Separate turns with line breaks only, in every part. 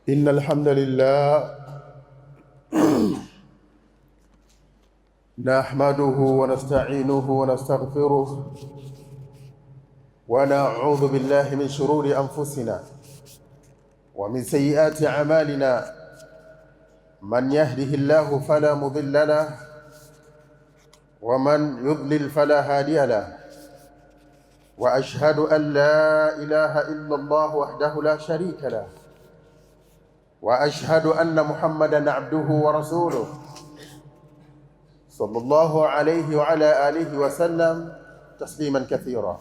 إن الحمد لله نحمده ونستعينه ونستغفره ونعوذ بالله من شرور أنفسنا ومن سيئات أعمالنا من يهده الله فلا مضل له ومن يضلل فلا هادي له وأشهد أن لا إله إلا الله وحده لا شريك له وأشهد أن محمدًا عبده ورسوله صلى الله عليه وعلى آله وسلم تسليمًا كثيرا.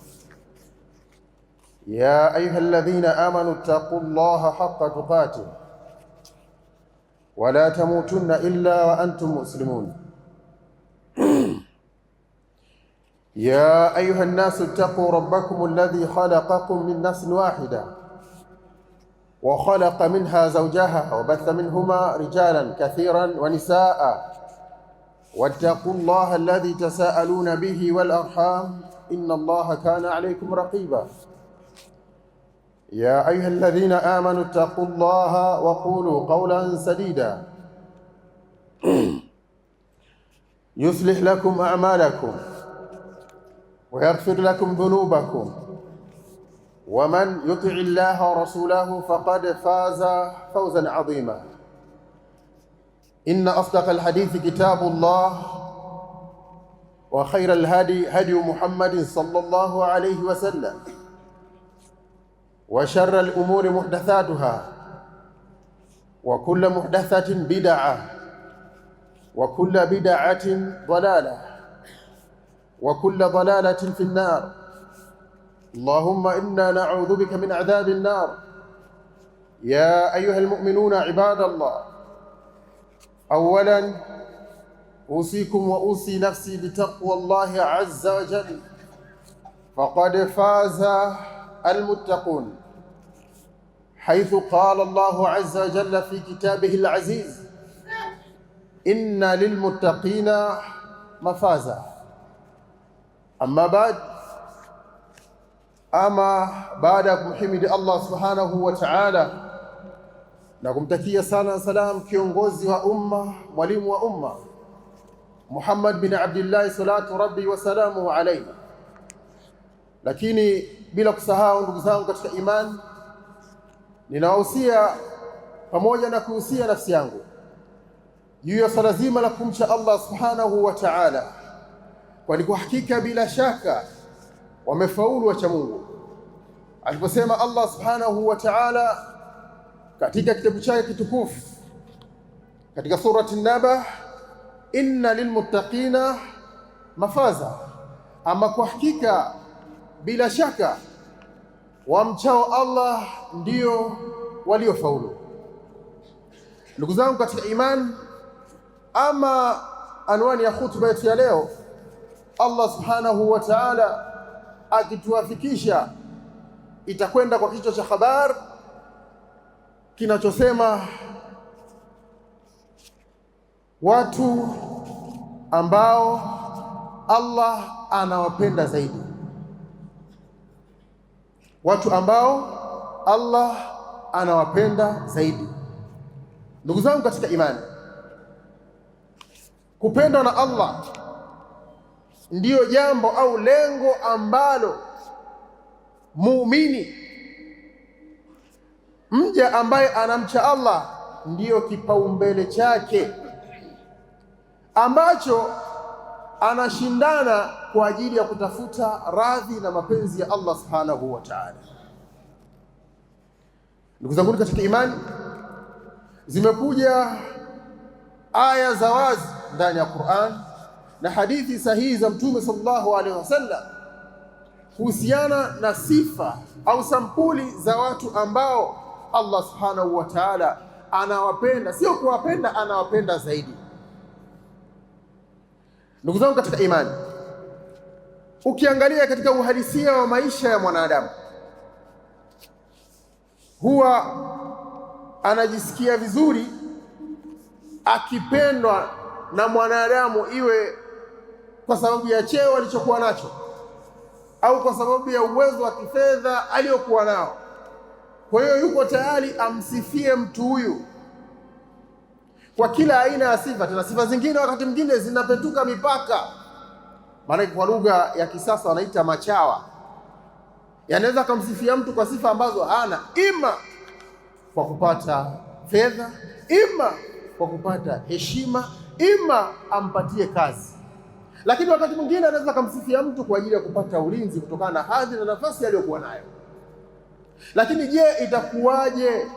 يا أيها الذين آمنوا اتقوا الله حق تقاته ولا تموتن إلا وأنتم مسلمون. يا أيها الناس اتقوا ربكم الذي خلقكم من نفس واحدة وخلق منها زوجها وبث منهما رجالا كثيرا ونساء واتقوا الله الذي تساءلون به والأرحام إن الله كان عليكم رقيبا. يا أيها الذين آمنوا اتقوا الله وقولوا قولا سديدا يصلح لكم أعمالكم ويغفر لكم ذنوبكم ومن يطع الله ورسوله فقد فاز فوزا عظيما. إن أصدق الحديث كتاب الله وخير الهدي هدي محمد صلى الله عليه وسلم وشر الأمور محدثاتها وكل محدثة بدعة وكل بدعة ضلالة وكل ضلالة في النار. اللهم إنا نعوذ بك من عذاب النار. يا أيها المؤمنون عباد الله، أولا أوصيكم وأوصي نفسي بتقوى الله عز وجل فقد فاز المتقون، حيث قال الله عز وجل في كتابه العزيز: إن للمتقين مفازا. أما بعد، ama baada ya kumhimidi Allah subhanahu wa ta'ala na kumtakia sana salam kiongozi wa umma, mwalimu wa umma Muhammad bin Abdullah salatu rabbi wa salamu alayhi, lakini bila kusahau ndugu zangu katika imani, ninawahusia pamoja na kuhusia nafsi yangu juu ya swala zima la kumcha Allah subhanahu wa ta'ala, kwani kwa hakika bila shaka wamefaulu wacha Mungu. Aliposema Allah subhanahu wa ta'ala katika kitabu chake kitukufu katika surati An-Naba, inna lilmuttaqina mafaza, ama kwa hakika bila shaka wamchao Allah ndio waliofaulu. Ndugu zangu katika imani, ama anwani ya khutba yetu ya leo, Allah subhanahu wa ta'ala akituwafikisha itakwenda kwa kichwa cha habari kinachosema watu ambao Allah anawapenda zaidi. Watu ambao Allah anawapenda zaidi. Ndugu zangu katika imani, kupendwa na Allah ndiyo jambo au lengo ambalo muumini, mja ambaye anamcha Allah, ndiyo kipaumbele chake ambacho anashindana kwa ajili ya kutafuta radhi na mapenzi ya Allah subhanahu wa ta'ala. Ndugu zangu katika imani, zimekuja aya za wazi ndani ya Qur'an na hadithi sahihi za Mtume sallallahu alaihi wasallam kuhusiana na sifa au sampuli za watu ambao Allah subhanahu wa ta'ala anawapenda, sio kuwapenda, anawapenda zaidi. Ndugu zangu katika imani, ukiangalia katika uhalisia wa maisha ya mwanadamu, huwa anajisikia vizuri akipendwa na mwanadamu, iwe kwa sababu ya cheo alichokuwa nacho au kwa sababu ya uwezo wa kifedha aliyokuwa nao. Kwa hiyo yuko tayari amsifie mtu huyu kwa kila aina ya sifa, tena sifa zingine wakati mwingine zinapetuka mipaka. Maana kwa lugha ya kisasa wanaita machawa. Yanaweza kumsifia mtu kwa sifa ambazo hana, ima kwa kupata fedha, ima kwa kupata heshima, ima ampatie kazi. Lakini wakati mwingine anaweza kumsifia mtu kwa ajili ya kupata ulinzi kutokana na hadhi na nafasi aliyokuwa nayo. Lakini je, itakuwaje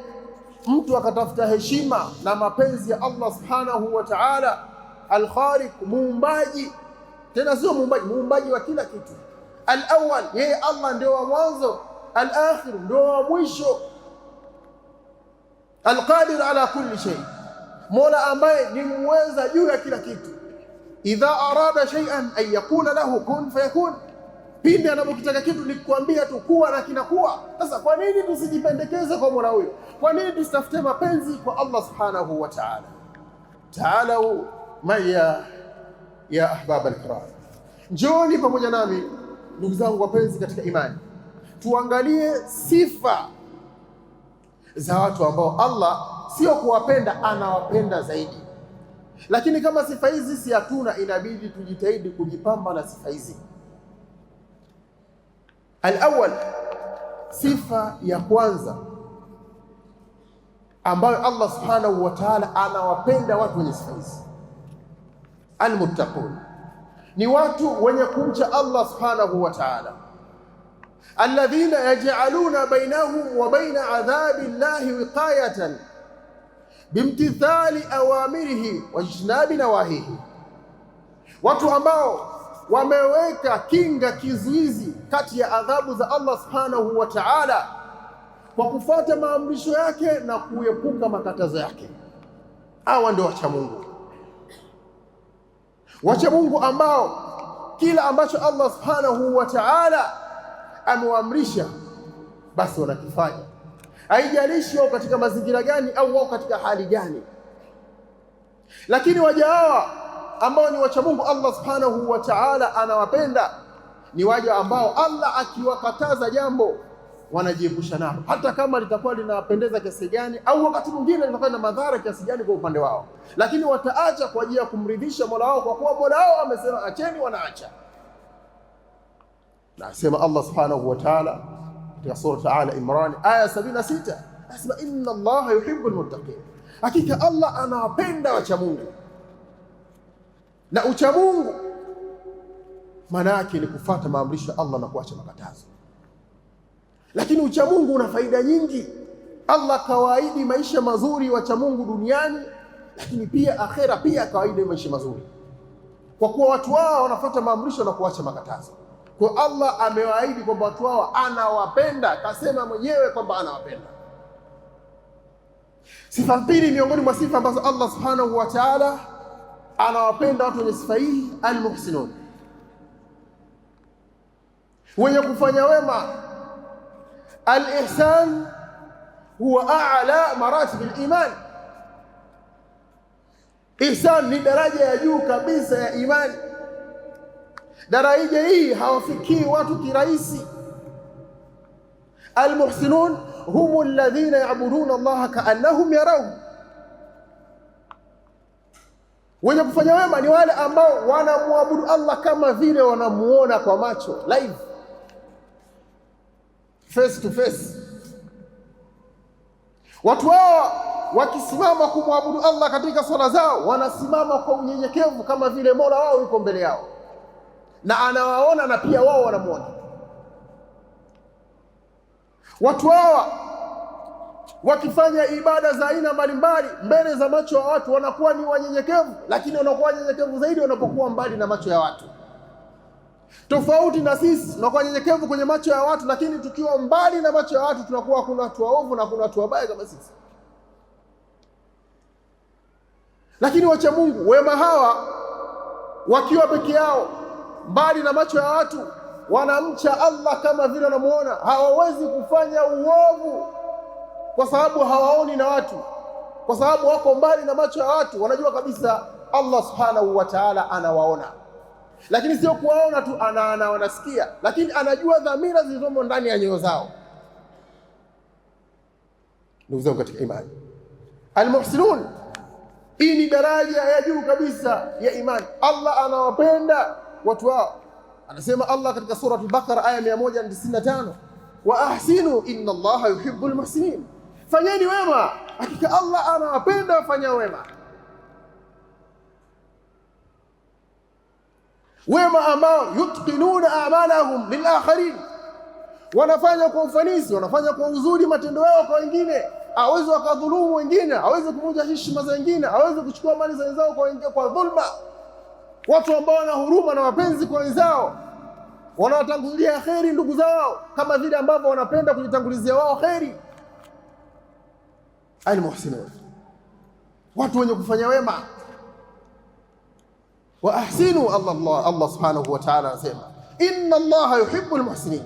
mtu akatafuta heshima na mapenzi ya Allah subhanahu wa ta'ala al-Khaliq, muumbaji, tena sio muumbaji wa kila kitu, al-awwal, yeye Allah ndio wa mwanzo, al-akhir ndio wa mwisho, al-qadir ala kulli shay, Mola ambaye ni muweza juu ya kila kitu. Idha arada shay'an an yaqula lahu kun fayakun, pindi anapokitaka kitu ni kuambia tu kuwa na kinakuwa. Sasa kwa nini tusijipendekeze kwa Mola huyo? Kwa nini tusitafute mapenzi kwa Allah subhanahu wa ta'ala? Ta'alau maya ya ahbab al-kiram, njooni pamoja nami ndugu zangu wapenzi katika imani, tuangalie sifa za watu ambao Allah sio kuwapenda, anawapenda zaidi. Lakini kama sifa hizi si hatuna, inabidi tujitahidi kujipamba na sifa hizi. Al-awwal, sifa ya kwanza ambayo Allah subhanahu wa ta'ala anawapenda watu wenye sifa hizi, al-muttaqun, ni watu wenye kumcha Allah subhanahu wa ta'ala, alladhina yaj'aluna bainahum wa baina adhabi llahi wiqayatan bimtithali awamirihi wa ijtinabi nawahihi, watu ambao wameweka kinga, kizuizi kati ya adhabu za Allah subhanahu wa ta'ala kwa kufuata maamrisho yake na kuepuka makatazo yake. Hawa ndio wacha Mungu. Wacha Mungu ambao kila ambacho Allah subhanahu wa ta'ala amewaamrisha basi wanakifanya, haijalishi wao katika mazingira gani au wao katika hali gani. Lakini waja hawa ambao ni wacha Mungu Allah subhanahu wa ta'ala anawapenda ni waja ambao Allah akiwakataza jambo wanajiepusha nalo, hata kama litakuwa linawapendeza kiasi gani au wakati mwingine litakuwa na madhara kiasi gani kwa upande wao, lakini wataacha kwa ajili ya kumridhisha Mola wao, kwa kuwa Mola wao amesema acheni, wanaacha. Na asema Allah subhanahu wa ta'ala katika sura Al Imran aya 76, asema inna Allaha yuhibbul muttaqin, hakika Allah anawapenda wacha Mungu. Na ucha Mungu maana yake ni kufuata maamrisho ya Allah na kuacha makatazo. Lakini ucha Mungu una faida nyingi. Allah kawaahidi maisha mazuri wacha Mungu duniani, lakini pia akhera pia kawaahidi maisha mazuri, kwa kuwa watu wao wanafuata maamrisho na kuacha makatazo. Kwa Allah amewaahidi kwamba watu wao anawapenda, kasema mwenyewe kwamba anawapenda. Sifa pili miongoni mwa sifa ambazo Allah subhanahu wa ta'ala anawapenda watu wenye sifa hii, al-muhsinun, wenye kufanya wema. Al-ihsan huwa a'la maratib al-iman. Ihsan ni daraja ya juu kabisa ya imani. Daraja hii hawafikii watu kirahisi. Al-muhsinun humu alladhina ya'buduna Allaha ka'annahum yarawhu, wenye kufanya wema ni wale ambao wanamwabudu Allah kama vile wanamuona kwa macho, live, face to face. Watu hao wakisimama kumwabudu Allah katika swala zao, wanasimama kwa unyenyekevu kama vile Mola wao yuko mbele yao na anawaona na pia wao wanamuona. Watu hawa wakifanya ibada za aina mbalimbali mbele za macho ya watu wanakuwa ni wanyenyekevu, lakini wanakuwa wanyenyekevu zaidi wanapokuwa mbali na macho ya watu. Tofauti na sisi tunakuwa nyenyekevu kwenye macho ya watu, lakini tukiwa mbali na macho ya watu tunakuwa kuna watu waovu na kuna watu wabaya kama sisi. Lakini wacha Mungu wema hawa wakiwa peke yao mbali na macho ya watu wanamcha Allah kama vile wanamuona, hawawezi kufanya uovu kwa sababu hawaoni na watu, kwa sababu wako mbali na macho ya watu. Wanajua kabisa Allah subhanahu wa ta'ala anawaona, lakini sio kuwaona tu, wanasikia, lakini anajua dhamira zilizomo ndani ya nyoyo zao. Ndugu zangu katika imani, almuhsinun, hii ni daraja ya juu kabisa ya imani. Allah anawapenda watu wao. Anasema Allah katika sura al-Baqara aya 195, wa ahsinu inna Allaha yuhibbul muhsinin, fanyeni wema, hakika Allah anawapenda wafanya wema. Wema ambao yutqinuna a'malahum lil akharin, wanafanya kwa ufanisi, wanafanya kwa uzuri matendo yao kwa wengine. Hawezi wakadhulumu wengine, hawezi kuvunja heshima za wengine, hawezi kuchukua mali za wenzao kwa dhulma. Watu ambao wana huruma na mapenzi kwa wenzao, wanawatangulia kheri ndugu zao kama vile ambavyo wanapenda kujitangulizia wao kheri. Almuhsinun, watu wenye kufanya wema. Wa ahsinu, Allah subhanahu wa ta'ala anasema inna Allaha yuhibbul muhsinin,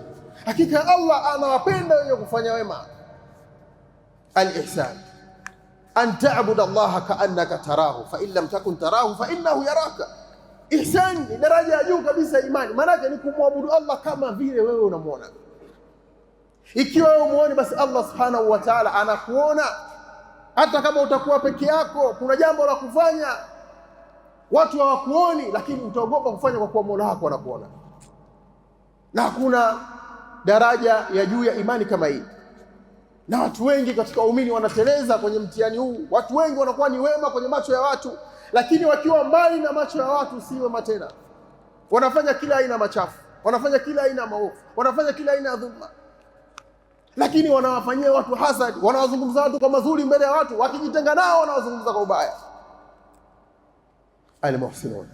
hakika Allah anawapenda wenye kufanya wema. Al-ihsan an ta'budu Allaha ka'annaka tarahu fa in lam takun tarahu fa innahu yaraka. Ihsan ni daraja ya juu kabisa imani. Maana yake ni kumwabudu Allah kama vile wewe unamuona. Ikiwa wewe umuone, basi Allah subhanahu wa ta'ala anakuona. Hata kama utakuwa peke yako, kuna jambo la kufanya watu hawakuoni, lakini utaogopa kufanya kwa kuwa Mola wako anakuona. Na hakuna daraja ya juu ya imani kama hii. Na watu wengi katika waumini wanateleza kwenye mtihani huu. Watu wengi wanakuwa ni wema kwenye macho ya watu, lakini wakiwa mbali na macho ya watu si wema tena. Wanafanya kila aina machafu, wanafanya kila aina maovu, wanafanya kila aina ya dhulma, lakini wanawafanyia watu hasad, wanawazungumza watu kwa mazuri mbele ya watu, wakijitenga nao wanawazungumza kwa ubaya. Al-muhsinun,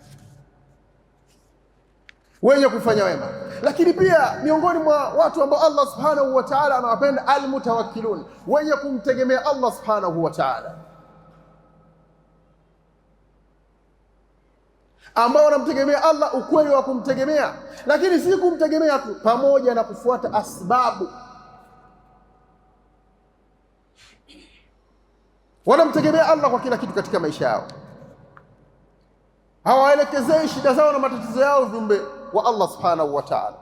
wenye kufanya wema. Lakini pia miongoni mwa watu ambao Allah subhanahu wa ta'ala anawapenda, al-mutawakkilun, wenye kumtegemea Allah subhanahu wa ta'ala, ambao wanamtegemea Allah ukweli wa kumtegemea, lakini si kumtegemea tu, pamoja na kufuata asbabu. Wanamtegemea Allah kwa kila kitu katika maisha yao, hawaelekezei shida zao na matatizo yao viumbe wa Allah subhanahu wa ta'ala.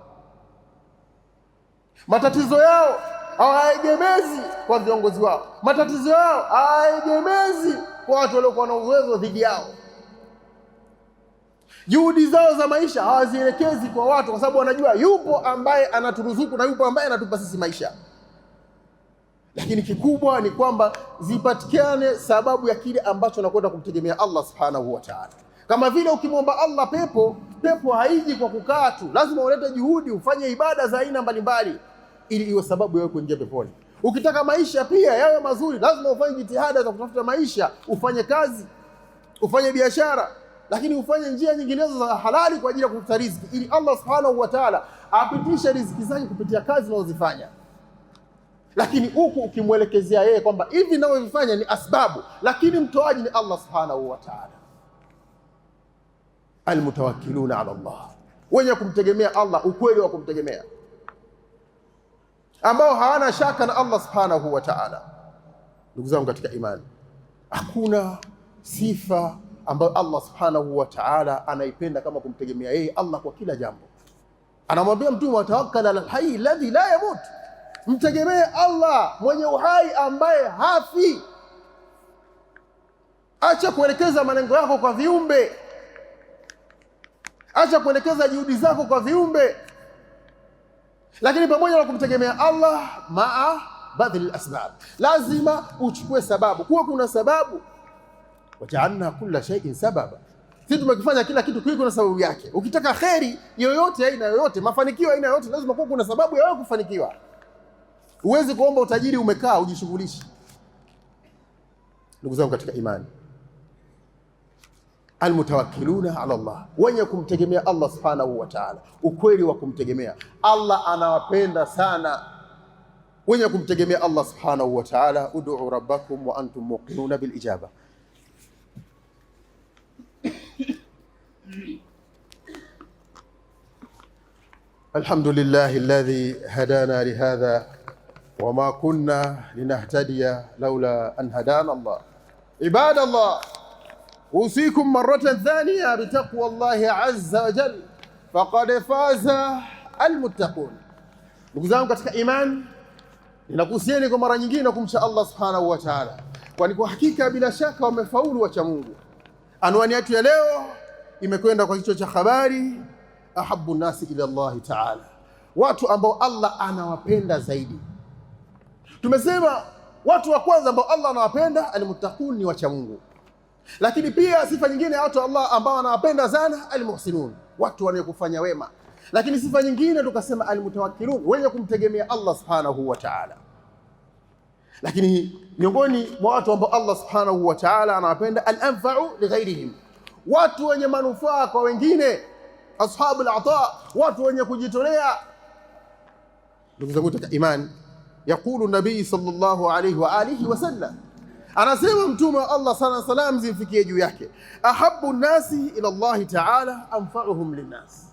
Matatizo yao hawaegemezi kwa viongozi wao, matatizo yao hawaegemezi kwa watu waliokuwa na uwezo dhidi yao. Juhudi zao za maisha hawazielekezi kwa watu, kwa sababu wanajua yupo ambaye anaturuzuku na yupo ambaye anatupa sisi maisha. Lakini kikubwa ni kwamba zipatikane sababu ya kile ambacho nakwenda kumtegemea Allah subhanahu wa ta'ala. Kama vile ukimwomba Allah pepo, pepo haiji kwa kukaa tu, lazima ulete juhudi, ufanye ibada za aina mbalimbali ili iwe sababu ya kuingia peponi. Ukitaka maisha pia yawe mazuri, lazima ufanye jitihada za kutafuta maisha, ufanye kazi, ufanye biashara, lakini ufanye njia nyinginezo za halali kwa ajili ya kutafuta riziki, ili Allah subhanahu wa ta'ala apitishe riziki zake kupitia kazi unazozifanya. Lakini huku ukimwelekezea yeye kwamba hivi ninavyofanya ni asbabu, lakini mtoaji ni Allah subhanahu wa ta'ala. Almutawakkiluna ala Allah, wenye kumtegemea Allah ukweli wa kumtegemea, ambao hawana shaka na Allah subhanahu wa ta'ala. Ndugu zangu katika imani, hakuna sifa ambayo Allah subhanahu wa ta'ala anaipenda kama kumtegemea yeye Allah kwa kila jambo. Anamwambia Mtume, watawakkal ala alhayy alladhi la yamut, mtegemee Allah mwenye uhai ambaye hafi. Acha kuelekeza malengo yako kwa viumbe, acha kuelekeza juhudi zako kwa viumbe, lakini pamoja na kumtegemea Allah, maa badhil asbab, lazima uchukue sababu. Kuwa kuna sababu, waja'alna kulla shay'in sababa, sisi tumekifanya kila kitu kwa kuna sababu yake. Ukitaka kheri yoyote aina yoyote, mafanikio aina yoyote, lazima kuwa kuna sababu ya wewe kufanikiwa. Uwezi kuomba utajiri umekaa ujishughulishi. Ndugu zangu katika imani, almutawakkiluna ala Allah, wenye kumtegemea Allah subhanahu wa ta'ala, ukweli wa kumtegemea Allah. Anawapenda sana wenye kumtegemea Allah subhanahu wa ta'ala. Ud'u rabbakum wa antum muqinuna bil ijaba. Alhamdulillahi alladhi hadana lihadha wama kunna linahtadiya laula an hadana Allah. Ibadallah, usikum marratan thaniya bitaqwa Allahi azza wa jalla faqad faza almuttaqun. Ndugu zangu katika imani, ninakuhusieni kwa mara nyingine kumcha Allah subhanahu wa ta'ala, kwani kwa hakika bila shaka wamefaulu wacha Mungu. Anwani yetu ya leo imekwenda kwa kichwa cha habari ahabbu nasi ila Allah ta'ala, watu ambao Allah anawapenda zaidi. Tumesema watu wa kwanza ambao Allah anawapenda almuttaqun, ni wacha Mungu. Lakini pia sifa nyingine ya watu Allah ambao anawapenda sana almuhsinun, watu wanaokufanya wema. Lakini sifa nyingine tukasema almutawakkilun, wenye kumtegemea Allah subhanahu wa ta'ala. Lakini miongoni mwa watu ambao Allah subhanahu wa ta'ala anawapenda al-anfa'u li ghairihim, watu wenye manufaa kwa wengine, ashabul ata, watu wenye kujitolea. Ndugu zangu katika imani, yakulu nabii sallallahu alayhi wa alihi wasallam, anasema mtume wa Allah sana salam zimfikie juu yake, ahabbu nasi ila Allah ta'ala anfa'uhum linnas,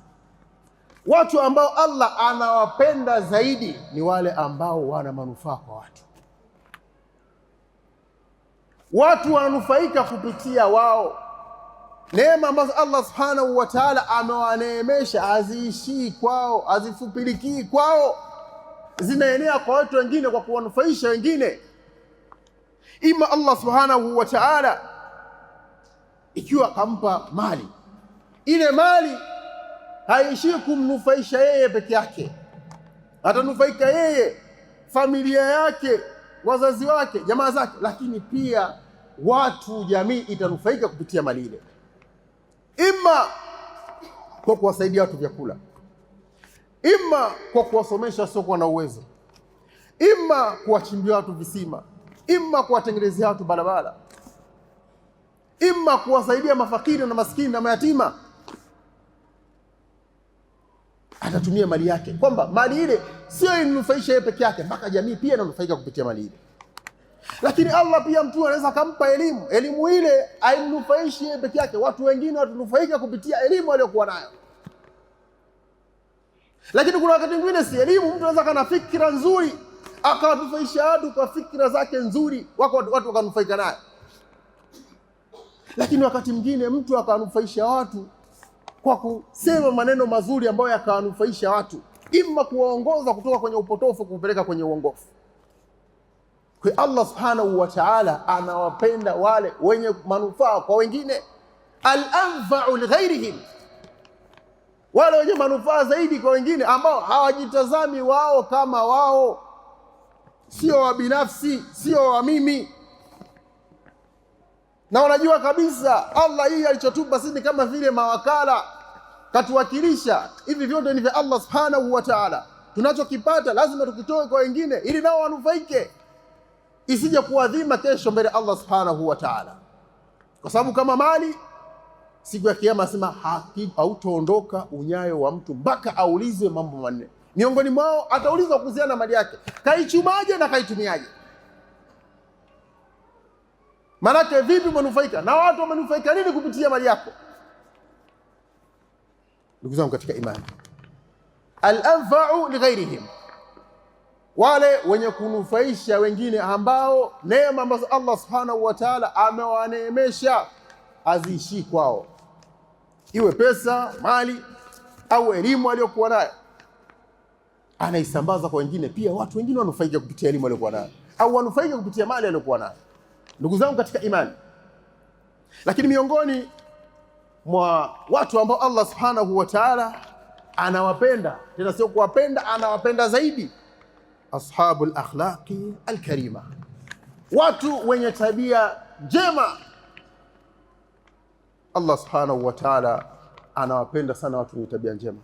watu ambao Allah anawapenda zaidi ni wale ambao wana manufaa kwa watu. Watu wananufaika kupitia wao. Neema ambazo Allah subhanahu wa ta'ala amewaneemesha haziishii kwao, hazifupiliki kwao, zinaenea kwa watu wengine kwa kuwanufaisha wengine. Ima Allah subhanahu wa ta'ala ikiwa akampa mali, ile mali haishii kumnufaisha yeye peke yake, atanufaika yeye, familia yake, wazazi wake, jamaa zake, lakini pia watu, jamii itanufaika kupitia mali ile. Ima kwa kuwasaidia watu vyakula, ima kwa kuwasomesha soko na uwezo, ima kuwachimbia watu visima, ima kuwatengenezea watu barabara, ima kuwasaidia mafakiri na maskini na mayatima. Atatumia mali yake, kwamba mali ile sio inufaisha yeye peke yake, mpaka jamii pia inanufaika kupitia mali ile. Lakini Allah pia mtu anaweza kumpa elimu, elimu ile haimnufaishi yeye peke yake, watu wengine watanufaika kupitia elimu aliyokuwa nayo. Lakini kuna wakati mwingine si elimu, mtu anaweza kana fikra nzuri akawanufaisha watu kwa fikra zake nzuri, watu wakanufaika nayo. Lakini wakati mwingine mtu akawanufaisha watu kwa kusema maneno mazuri ambayo yakawanufaisha watu, ima kuwaongoza kutoka kwenye upotofu kupeleka kwenye uongofu. Kwa Allah subhanahu wa ta'ala anawapenda wale wenye manufaa kwa wengine, al-anfa'u li ghairihim, wale wenye manufaa zaidi kwa wengine, ambao hawajitazami wao kama wao, sio wa binafsi, sio wa mimi. Na wanajua kabisa Allah hii alichotupa sisi kama vile mawakala, katuwakilisha. Hivi vyote ni vya Allah subhanahu wa ta'ala. Tunachokipata lazima tukitoe kwa wengine ili nao wanufaike, isije kuadhima kesho mbele Allah subhanahu wa ta'ala. Kwa sababu kama mali, siku ya kiyama asema hautaondoka unyayo wa mtu mpaka aulizwe mambo manne. Miongoni mwao ataulizwa kuhusiana na mali yake, kaichumaje na kaitumiaje. Manake vipi manufaika na watu wamenufaika nini kupitia mali yako? Ndugu zangu katika imani, al-anfa'u li ghairihim, wale wenye kunufaisha wengine, ambao neema ambazo Allah subhanahu wa ta'ala amewaneemesha haziishii kwao, iwe pesa, mali au elimu aliyokuwa nayo, anaisambaza kwa wengine. Pia watu wengine wanufaika kupitia elimu aliyokuwa nayo, au wanufaika kupitia mali aliyokuwa nayo. Ndugu zangu katika imani, lakini miongoni mwa watu ambao Allah subhanahu wa ta'ala anawapenda, tena sio kuwapenda, anawapenda zaidi, ashabul akhlaqi alkarima, watu wenye tabia njema. Allah subhanahu wa ta'ala anawapenda sana watu wenye tabia njema,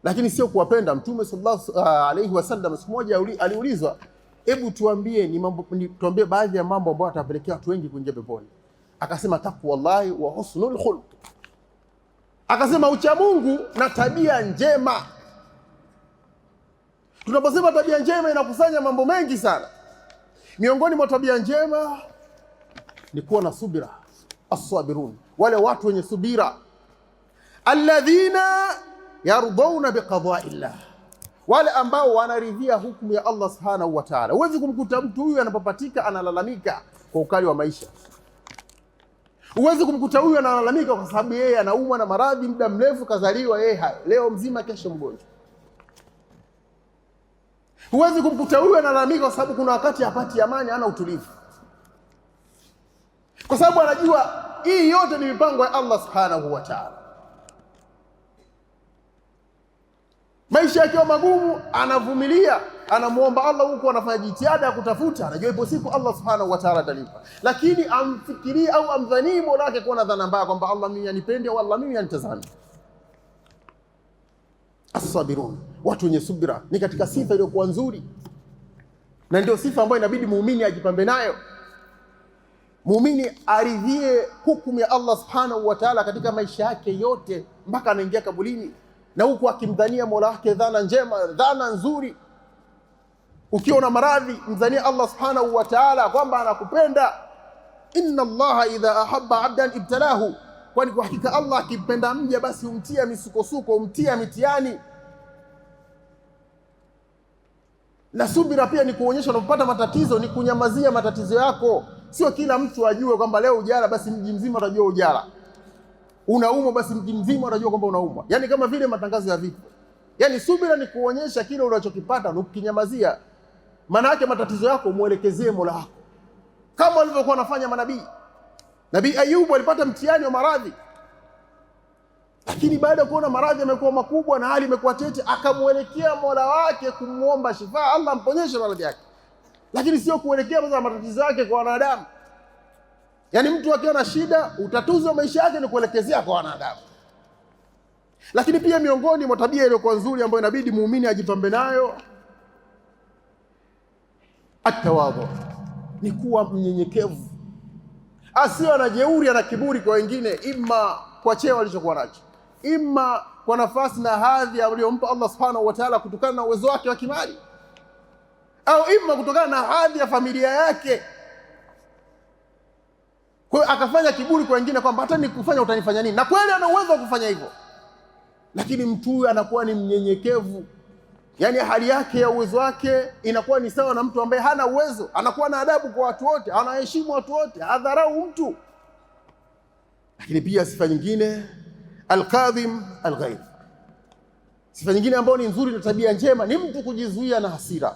lakini sio kuwapenda. Mtume sallallahu alayhi wasallam siku moja aliulizwa, hebu tuambie tuambie baadhi ya mambo ambayo atapelekea watu wengi kuingia peponi. Akasema taqwallahi wa husnul khuluq. Akasema ucha Mungu na tabia njema. Tunaposema tabia njema inakusanya mambo mengi sana. Miongoni mwa tabia njema ni kuwa na subira. As-sabirun, wale watu wenye subira. Alladhina yardawna biqada'illah, wale ambao wanaridhia hukumu ya Allah subhanahu wa ta'ala. Huwezi kumkuta mtu huyu anapopatika analalamika kwa ukali wa maisha. Huwezi kumkuta huyu analalamika kwa sababu yeye anaumwa na maradhi muda mrefu, kazaliwa yeye leo mzima kesho mgonjwa. Huwezi kumkuta huyu analalamika kwa sababu kuna wakati hapati amani, hana utulivu. Kwa sababu anajua hii yote ni mipango ya Allah subhanahu wa ta'ala. Maisha yakiwa magumu anavumilia, anamuomba Allah, huko anafanya jitihada ya kutafuta, anajua ipo siku Allah subhanahu wa ta'ala atalipa. Lakini amfikirie au amdhanie Mola wake kuwa na dhana mbaya kwamba Allah mimi anipende au Allah mimi anitazame. As-sabirun, watu wenye subira, ni katika sifa iliyokuwa nzuri, na ndio sifa ambayo inabidi muumini ajipambe nayo. Muumini aridhie hukumu ya Allah subhanahu wa ta'ala katika maisha yake yote mpaka anaingia kaburini, na huku akimdhania Mola wake dhana njema, dhana nzuri. Ukiwa na maradhi, mdhania Allah subhanahu wa ta'ala kwamba anakupenda. Inna Allaha idha ahabba 'abdan ibtalahu, kwani kwa hakika Allah akimpenda mja basi humtia misukosuko, humtia mitihani. Na subira pia ni kuonyesha unapopata matatizo ni kunyamazia matatizo yako. Sio kila mtu ajue kwamba leo ujala basi mji mzima utajua ujala. Unaumwa basi mji mzima unajua kwamba unaumwa. Yaani kama vile matangazo ya vifo. Yaani subira ni kuonyesha kile unachokipata na ukinyamazia, maana yake matatizo yako muelekezee Mola wako. Kama walivyokuwa wanafanya manabii. Nabii Ayubu alipata mtihani wa maradhi. Lakini baada ya kuona maradhi yamekuwa makubwa na hali imekuwa tete, akamuelekea Mola wake kumuomba shifa, Allah mponyeshe maradhi yake. Lakini sio kuelekea matatizo yake kwa wanadamu. Yaani mtu akiwa na shida, utatuzi wa maisha yake ni kuelekezea kwa wanadamu. Lakini pia miongoni mwa tabia iliyokuwa nzuri ambayo inabidi muumini ajipambe nayo, at-tawadhu, ni kuwa mnyenyekevu. Asiwe na jeuri na kiburi kwa wengine, ima kwa cheo alichokuwa nacho, ima kwa nafasi na hadhi aliyompa Allah subhanahu wa ta'ala kutokana na uwezo wake wa kimali, au ima kutokana na hadhi ya familia yake. Kwa hiyo akafanya kiburi kwa wengine kwamba hata nikufanya utanifanya nini? Na kweli ana uwezo wa kufanya hivyo. Lakini mtu huyu anakuwa ni mnyenyekevu. Yaani hali yake ya uwezo wake inakuwa ni sawa na mtu ambaye hana uwezo. Anakuwa na adabu kwa watu wote, anaheshimu watu wote, hadharau mtu. Lakini pia sifa nyingine, al-kadhim al-ghayr. Sifa nyingine ambayo ni nzuri na tabia njema ni mtu kujizuia na hasira.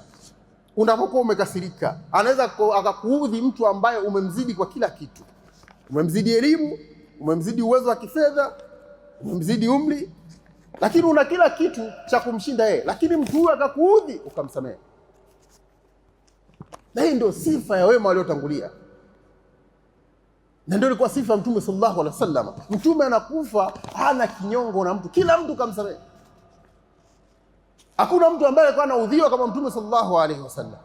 Unapokuwa umekasirika, anaweza akakuudhi mtu ambaye umemzidi kwa kila kitu. Umemzidi elimu, umemzidi uwezo wa kifedha, umemzidi umri, lakini una kila kitu cha kumshinda yeye, lakini mtu huyo akakuudhi ukamsamehe. Na hii ndio sifa ya wema waliotangulia. Na ndio ilikuwa sifa ya Mtume sallallahu alaihi wasallam. Mtume anakufa hana kinyongo na mtu, kila mtu kamsamehe. Hakuna mtu ambaye alikuwa anaudhiwa kama Mtume sallallahu alaihi wasallam.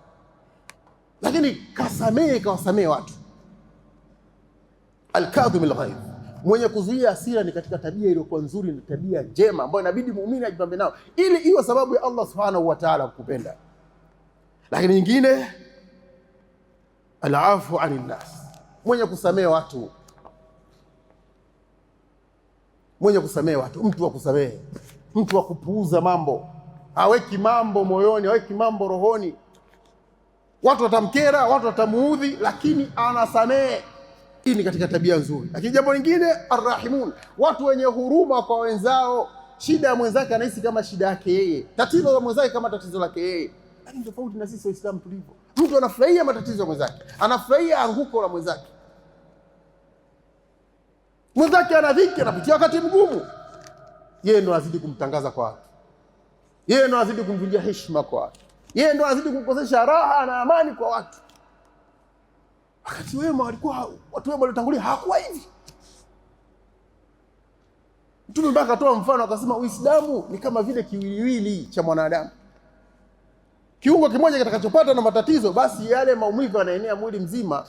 Lakini kawasamehe watu. Al-kadhim al-ghayr, mwenye kuzuia hasira, ni katika tabia iliyokuwa nzuri na tabia njema ambayo inabidi muumini ajipambe nao ili iwe sababu ya Allah subhanahu wa ta'ala kukupenda. Lakini nyingine, al-afu 'anil nas, mwenye kusamehe watu. Mwenye kusamehe watu, mtu wa kusamehe, mtu wa kupuuza mambo, haweki mambo moyoni, haweki mambo rohoni. Watu watamkera, watu watamuudhi, lakini anasamehe. Hii ni katika tabia nzuri. Lakini jambo lingine, arrahimun, watu wenye huruma kwa wenzao. Shida ya mwenzake anahisi kama shida yake yeye, tatizo la mwenzake kama tatizo lake yeye. Lakini tofauti na sisi Waislamu tulivyo, mtu anafurahia matatizo ya mwenzake, anafurahia anguko la mwenzake. Mwenzake ana dhiki, anapitia wakati mgumu, yeye ndo anazidi kumtangaza kwa watu, yeye ndo anazidi kumvunjia heshima kwa watu, yeye ndo anazidi kumkosesha raha na amani kwa watu. Wakati wema walikuwa, watu wema waliotangulia hawakuwa hivi. Mtume mpaka atoa mfano akasema Uislamu ni kama vile kiwiliwili cha mwanadamu. Kiungo kimoja kitakachopata na matatizo, basi yale maumivu yanaenea mwili mzima.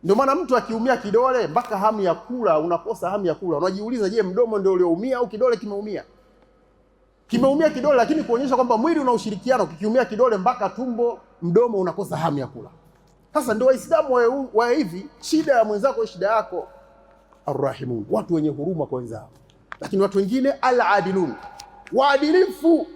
Ndio maana mtu akiumia kidole mpaka hamu ya kula, unakosa hamu ya kula. Unajiuliza, je, mdomo ndio ulioumia au kidole kimeumia? Kimeumia kidole, lakini kuonyesha kwamba mwili una ushirikiano. Kikiumia kidole mpaka tumbo, mdomo unakosa hamu ya kula. Sasa ndio Waislamu wa hivi, shida ya mwenzako shida yako. Arrahimun, watu wenye huruma kwa wenzao. Lakini watu wengine al-adilun, waadilifu.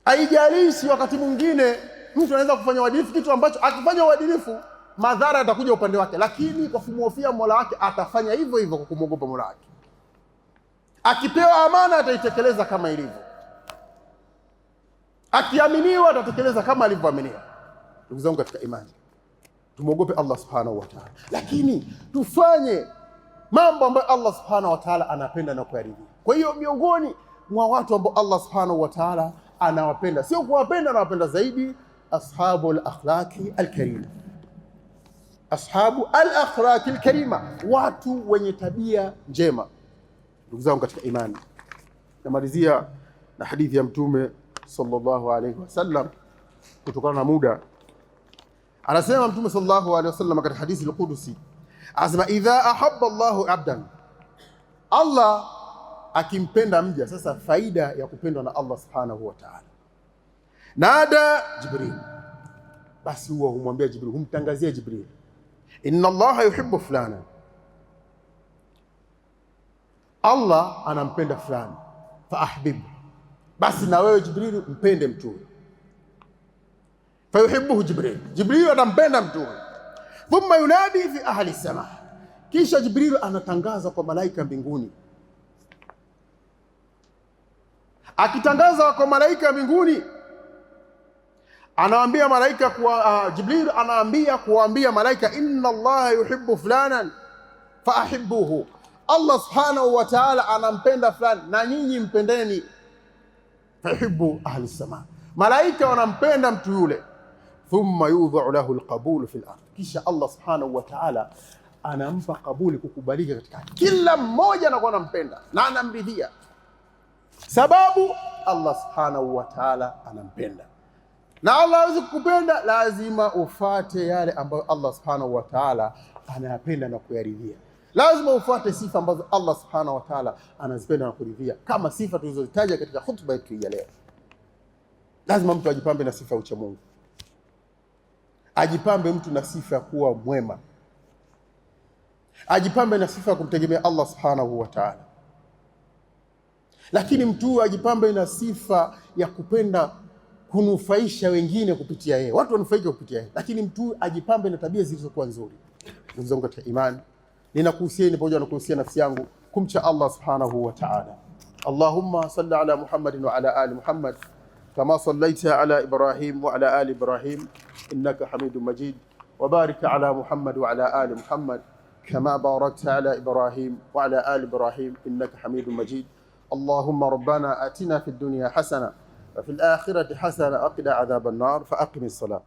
Haijalishi wakati mwingine mtu anaweza kufanya uadilifu, kitu ambacho akifanya uadilifu madhara yatakuja upande wake, lakini kwa kumhofia Mola wake atafanya hivyo hivyo kwa kumwogopa Mola wake. Akipewa amana ataitekeleza kama ilivyo. Akiaminiwa atatekeleza kama alivyoaminiwa. Ndugu zangu katika imani, tumuogope Allah subhanahu wa ta'ala, lakini tufanye mambo ambayo Allah subhanahu wa ta'ala anapenda na kuyaridhia. Kwa hiyo miongoni mwa watu ambao Allah subhanahu wa ta'ala anawapenda, sio kuwapenda, anawapenda zaidi ashabul akhlaqi alkarima. Ashabu al-akhlaqi alkarima, watu wenye tabia njema. Ndugu zangu katika imani, namalizia na hadithi ya Mtume sallallahu alayhi wasallam kutokana na muda. Anasema Mtume sallallahu alayhi wasallam katika hadithi al-Qudusi, asema idha ahabba Allahu abdan, Allah akimpenda mja. Sasa faida ya kupendwa na Allah subhanahu wa ta'ala, nada Jibril, basi huwa humwambia Jibril, humtangazia Jibril, inna Allaha yuhibbu fulana, Allah anampenda fulani, fa ahbib, basi na wewe Jibril mpende mtume. Fa yuhibbuhu Jibril, Jibril anampenda mtume. Thumma yunadi fi ahli sama, kisha Jibril anatangaza kwa malaika mbinguni. Akitangaza kwa malaika mbinguni, anawaambia malaika Jibril anaambia kuwaambia malaika, inna Allaha yuhibbu fulanan fa ahibbuhu, Allah subhanahu wa ta'ala anampenda fulani na nyinyi mpendeni. Fa yuhibbu ahli sama, malaika wanampenda mtu yule. Thumma yudha'u lahu alqabul fi al-ard, kisha Allah subhanahu wa ta'ala anampa kabuli, kukubalika katika kila mmoja anakuwa anampenda na anamridhia, sababu Allah subhanahu wa ta'ala anampenda. Na Allah hawezi kukupenda, lazima ufate yale ambayo Allah subhanahu wa ta'ala anayapenda na kuyaridhia. Lazima ufuate sifa ambazo Allah subhanahu wa ta'ala anazipenda na kuridhia, kama sifa tulizozitaja katika hutuba yetu ya leo. Lazima mtu ajipambe na sifa ya ucha Mungu, ajipambe mtu na sifa ya kuwa mwema, ajipambe na sifa ya kumtegemea Allah subhanahu wa ta'ala. Lakini mtu ajipambe na sifa ya kupenda kunufaisha wengine kupitia yeye, watu wanufaike kupitia yeye, lakini mtu ajipambe na tabia zilizokuwa nzuri. Ndugu zangu katika imani, ninakuhusieni pamoja na kuhusia nafsi yangu kumcha Allah subhanahu wa ta'ala. Allahumma salli ala Muhammadin wa ala ali Muhammad kama sallaita ala Ibrahim wa ala ali Ibrahim innaka Hamidum Majid, wa barik ala Muhammad wa ala ali Muhammad kama barakta ala Ibrahim wa ala ali Ibrahim innaka Hamidum Majid. اللهم ربنا آتنا في الدنيا حسنة وفي الآخرة حسنة وقنا عذاب النار. فأقم الصلاة.